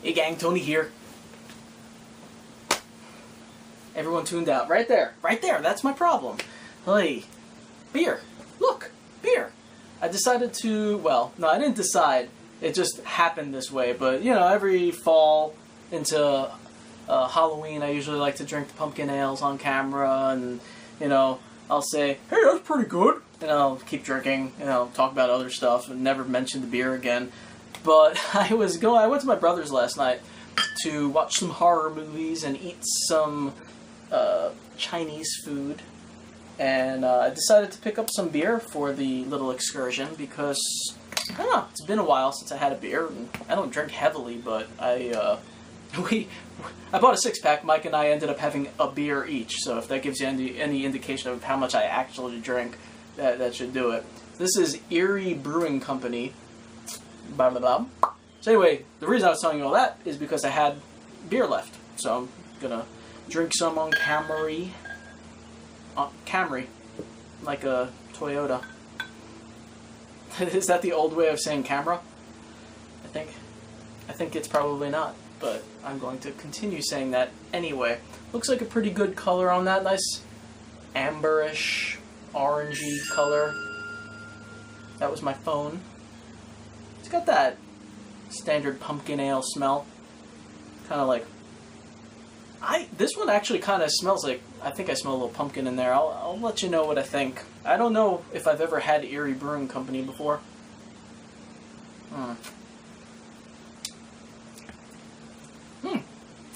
Hey gang, Tony here. Everyone tuned out. Right there. Right there. That's my problem. Hey. Beer. Look. Beer. I decided to, well, no, I didn't decide. It just happened this way. But, you know, every fall into Halloween, I usually like to drink pumpkin ales on camera. And, you know, I'll say, hey, that's pretty good. And I'll keep drinking. And I'll talk about other stuff and never mention the beer again. But I went to my brother's last night to watch some horror movies and eat some Chinese food, and I decided to pick up some beer for the little excursion because, I don't know, it's been a while since I had a beer, and I don't drink heavily, but I bought a 6-pack. Mike and I ended up having a beer each, so if that gives you any indication of how much I actually drink, that should do it. This is Erie Brewing Company. Blah, blah, blah. So anyway, the reason I was telling you all that is because I had beer left. So I'm gonna drink some on Camry. Camry. Like a Toyota. Is that the old way of saying camera? I think it's probably not. But I'm going to continue saying that anyway. Looks like a pretty good color on that. Nice amberish, orangey color. That was my phone. It's got that standard pumpkin ale smell. Kind of like... This one actually kind of smells like... I think I smell a little pumpkin in there. I'll let you know what I think. I don't know if I've ever had Erie Brewing Company before.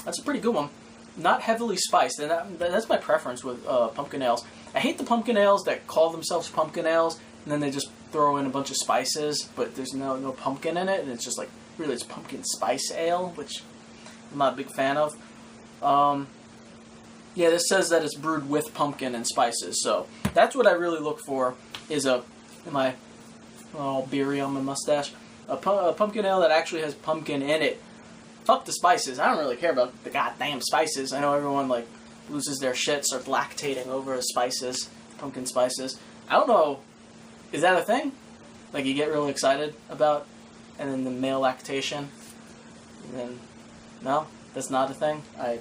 That's a pretty good one. Not heavily spiced, and that's my preference with pumpkin ales. I hate the pumpkin ales that call themselves pumpkin ales, and then they just throw in a bunch of spices, but there's no pumpkin in it, and it's just like, really, it's pumpkin spice ale, which I'm not a big fan of. Yeah, this says that it's brewed with pumpkin and spices, so that's what I really look for, is am I all beery on my mustache? A pumpkin ale that actually has pumpkin in it. Fuck the spices. I don't really care about the goddamn spices. I know everyone, like, loses their shit, starts lactating over spices, pumpkin spices. I don't know. Is that a thing? Like, you get really excited about, and then the male lactation? And then, no? That's not a thing? I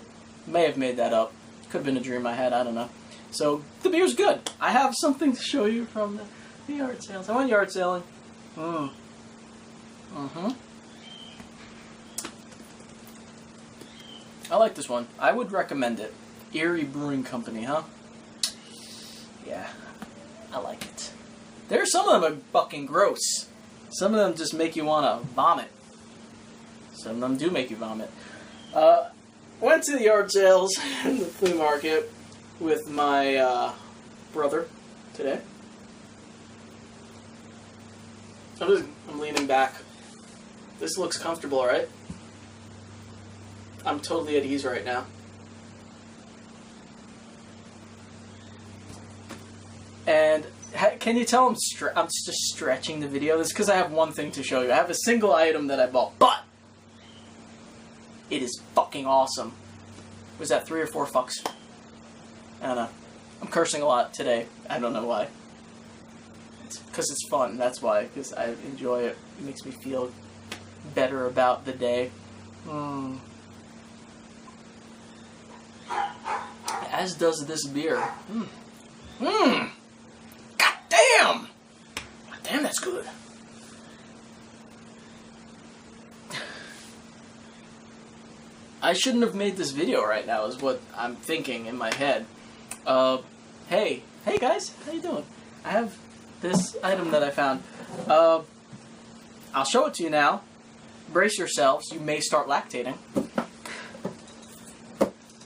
may have made that up. Could have been a dream I had, I don't know. So, the beer's good. I have something to show you from the yard sales. I went yard sailing. I like this one. I would recommend it. Erie Brewing Company, huh? Yeah, I like it. Some of them are fucking gross. Some of them just make you want to vomit. Some of them do make you vomit. Went to the yard sales and the flea market with my brother today. I'm leaning back. This looks comfortable, right? I'm totally at ease right now. And can you tell I'm just stretching the video? This is because I have one thing to show you. I have a single item that I bought, but it is fucking awesome. Was that 3 or 4 fucks? I don't know. I'm cursing a lot today. I don't know why. It's because it's fun. That's why. Because I enjoy it. It makes me feel better about the day. As does this beer. God damn! God damn, that's good. I shouldn't have made this video right now, is what I'm thinking in my head. Hey guys, how you doing? I have this item that I found. I'll show it to you now. Brace yourselves, you may start lactating.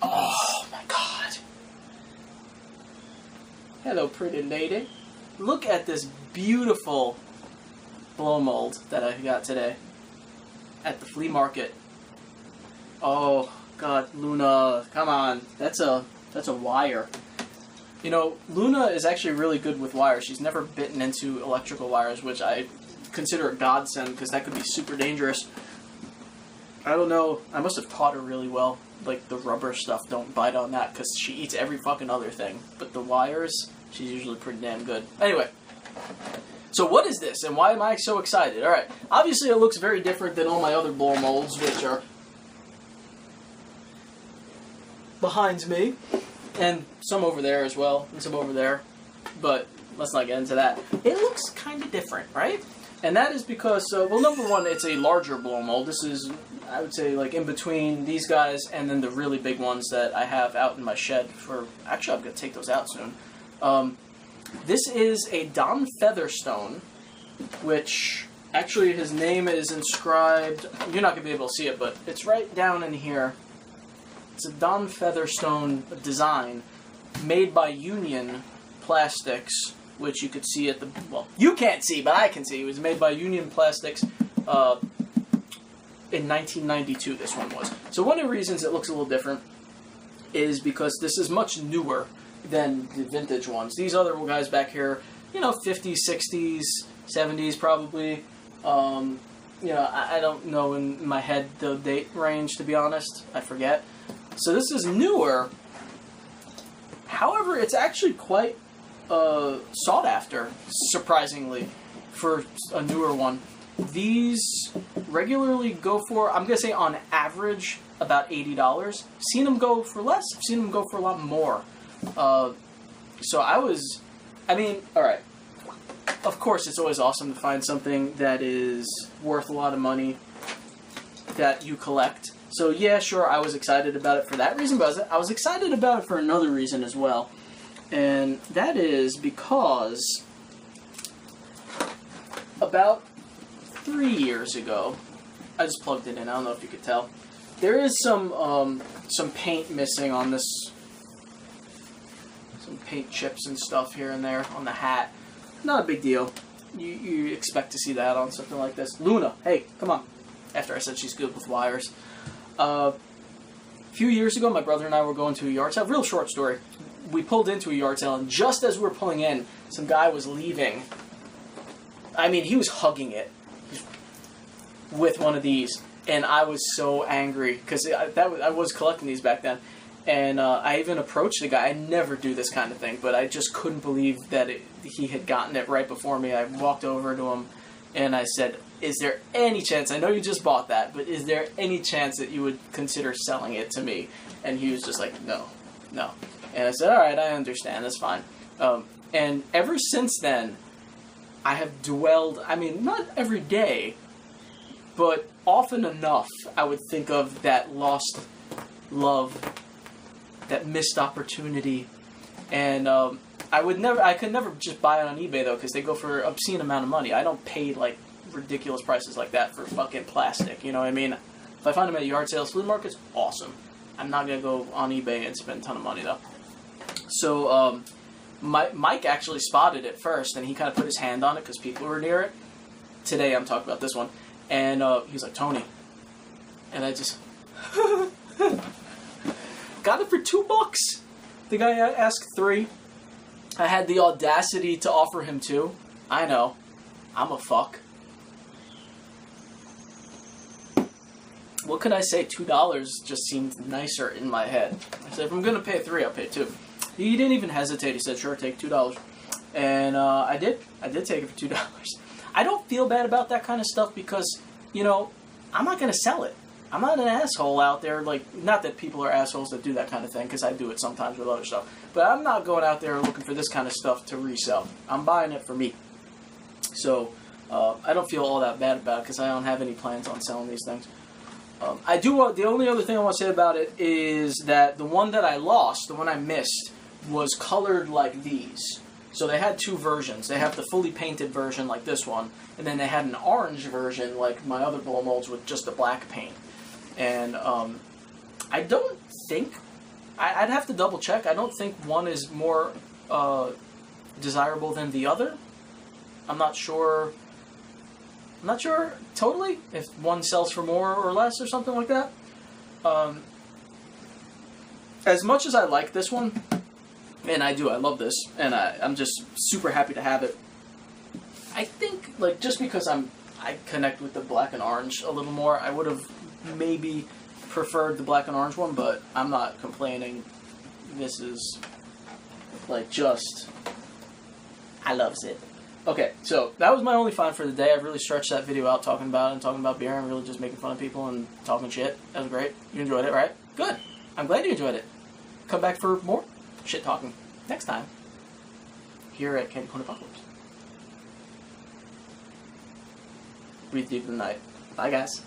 Oh my god. Hello, pretty lady. Look at this beautiful blow mold that I got today at the flea market. Oh god, Luna, come on. That's a wire. You know, Luna is actually really good with wires. She's never bitten into electrical wires, which I consider a godsend because that could be super dangerous. I don't know. I must have taught her really well. Like, the rubber stuff, don't bite on that because she eats every fucking other thing. But the wires, she's usually pretty damn good. Anyway, so what is this and why am I so excited? Alright, obviously it looks very different than all my other blow molds, which are behind me, and some over there as well, and some over there, but let's not get into that. It looks kind of different, right? And that is because, well, number one, it's a larger blow mold. This is, I would say, like in between these guys and then the really big ones that I have out in my shed for, actually I'm going to take those out soon. This is a Don Featherstone, which actually his name is inscribed, you're not going to be able to see it, but it's right down in here. It's a Don Featherstone design made by Union Plastics, which you could see at the, well, you can't see, but I can see. It was made by Union Plastics in 1992, this one was. So one of the reasons it looks a little different is because this is much newer than the vintage ones. These other guys back here, you know, 50s, 60s, 70s probably. You know, I don't know in my head the date range, to be honest. I forget. So this is newer. However, it's actually quite sought after, surprisingly, for a newer one. These regularly go for, I'm going to say on average, about $80. Seen them go for less. I've seen them go for a lot more. So I mean, alright. Of course, it's always awesome to find something that is worth a lot of money that you collect. So yeah, sure, I was excited about it for that reason, but I was excited about it for another reason as well. And that is because about 3 years ago, I just plugged it in, I don't know if you could tell, there is some paint missing on this, some paint chips and stuff here and there on the hat. Not a big deal. You expect to see that on something like this. Luna, hey, come on. After I said she's good with wires. A few years ago, my brother and I were going to a yard sale. Real short story. We pulled into a yard sale, and just as we were pulling in, some guy was leaving. I mean, he was hugging it with one of these, and I was so angry because I was collecting these back then. And I even approached the guy. I never do this kind of thing, but I just couldn't believe that he had gotten it right before me. I walked over to him, and I said, is there any chance, I know you just bought that, but is there any chance that you would consider selling it to me? And he was just like, no. And I said, all right, I understand, that's fine. And ever since then, I have dwelled, I mean, not every day, but often enough, I would think of that lost love, that missed opportunity, and I could never just buy it on eBay though, because they go for an obscene amount of money. I don't pay like ridiculous prices like that for fucking plastic. You know what I mean? If I find them at yard sales, flea markets, awesome. I'm not gonna go on eBay and spend a ton of money though. So Mike actually spotted it first, and he kind of put his hand on it because people were near it. Today I'm talking about this one, and he was like, Tony, and I just. Got it for $2. The guy asked $3. I had the audacity to offer him $2. I know. I'm a fuck. What could I say? $2 just seemed nicer in my head. I said, if I'm going to pay $3, I'll pay $2. He didn't even hesitate. He said, sure, take $2. And I did. I did take it for $2. I don't feel bad about that kind of stuff because, you know, I'm not going to sell it. I'm not an asshole out there, like, not that people are assholes that do that kind of thing, because I do it sometimes with other stuff, but I'm not going out there looking for this kind of stuff to resell. I'm buying it for me. So, I don't feel all that bad about it, because I don't have any plans on selling these things. The only other thing I want to say about it is that the one that I lost, the one I missed, was colored like these. So they had two versions. They have the fully painted version like this one, and then they had an orange version like my other blow molds with just the black paint. And I don't think, I'd have to double check, I don't think one is more desirable than the other. I'm not sure totally if one sells for more or less or something like that. As much as I like this one, and I do, I love this, and I'm just super happy to have it. I think, like, just because I connect with the black and orange a little more, I would have maybe preferred the black and orange one, but I'm not complaining. This is, like, just, I loves it. Okay, so that was my only find for the day. I really stretched that video out talking about it and talking about beer and really just making fun of people and talking shit. That was great. You enjoyed it, right? Good. I'm glad you enjoyed it. come back for more shit talking next time here at Candy Corn Apocalypse. Breathe deep in the night. Bye, guys.